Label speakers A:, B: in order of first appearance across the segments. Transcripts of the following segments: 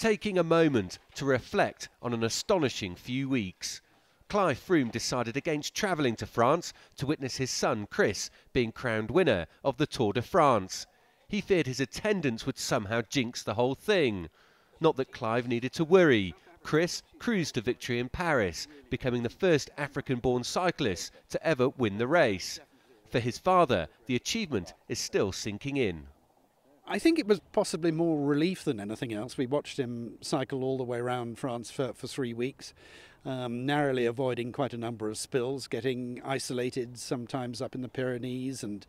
A: taking a moment to reflect on an astonishing few weeks. Clive Froom decided against travelling to France to witness his son Chris being crowned winner of the Tour de France. He feared his attendance would somehow jinx the whole thing. Not that Clive needed to worry. Chris cruised to victory in Paris, becoming the first African-born cyclist to ever win the race. For his father, the achievement is still sinking in.
B: I think it was possibly more relief than anything else. We watched him cycle all the way around France for 3 weeks, narrowly avoiding quite a number of spills, getting isolated sometimes up in the Pyrenees and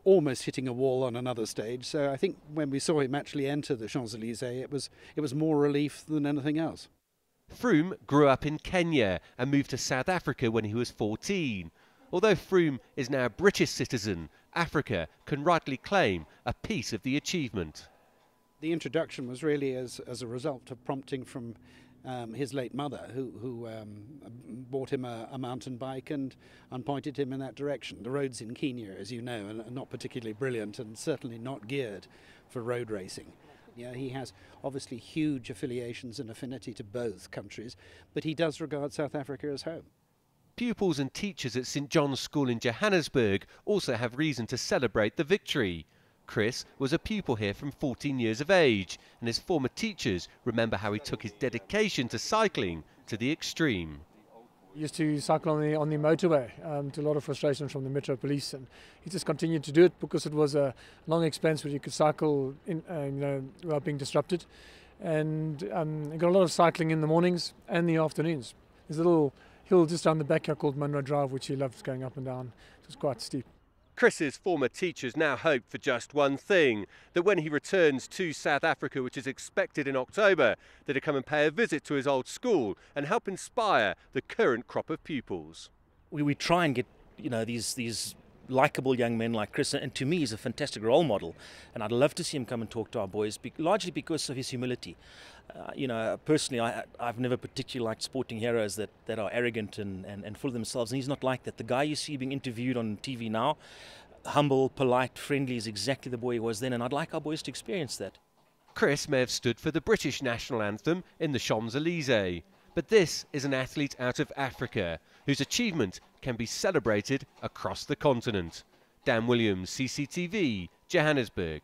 B: almost hitting a wall on another stage. So I think when we saw him actually enter the Champs-Élysées, it was more relief than anything else.
A: Froome grew up in Kenya and moved to South Africa when he was 14. Although Froome is now a British citizen, Africa can rightly claim a piece of the achievement.
B: The introduction was really as a result of prompting from his late mother, who bought him a mountain bike and pointed him in that direction. The roads in Kenya, as you know, are not particularly brilliant and certainly not geared for road racing. Yeah, he has obviously huge affiliations and affinity to both countries, but he does regard South Africa as home.
A: Pupils and teachers at St John's School in Johannesburg also have reason to celebrate the victory. Chris was a pupil here from 14 years of age, and his former teachers remember how he took his dedication to cycling to the extreme.
C: He used to cycle on the motorway to a lot of frustration from the Metro Police, and he just continued to do it because it was a long expense where you could cycle without being disrupted. And he got a lot of cycling in the mornings and the afternoons. There's a little hill just down the back here called Munro Drive, which he loves going up and down. It was quite steep.
A: Chris's former teachers now hope for just one thing, that when he returns to South Africa, which is expected in October, that he'll come and pay a visit to his old school and help inspire the current crop of pupils.
D: We try and get these likeable young men like Chris, and to me he's a fantastic role model, and I'd love to see him come and talk to our boys, largely because of his humility. Personally I've never particularly liked sporting heroes that are arrogant and full of themselves, and he's not like that. The guy you see being interviewed on TV now, humble, polite, friendly, is exactly the boy he was then, and I'd like our boys to experience that.
A: Chris may have stood for the British national anthem in the Champs-Élysées, but this is an athlete out of Africa whose achievement can be celebrated across the continent. Dan Williams, CCTV, Johannesburg.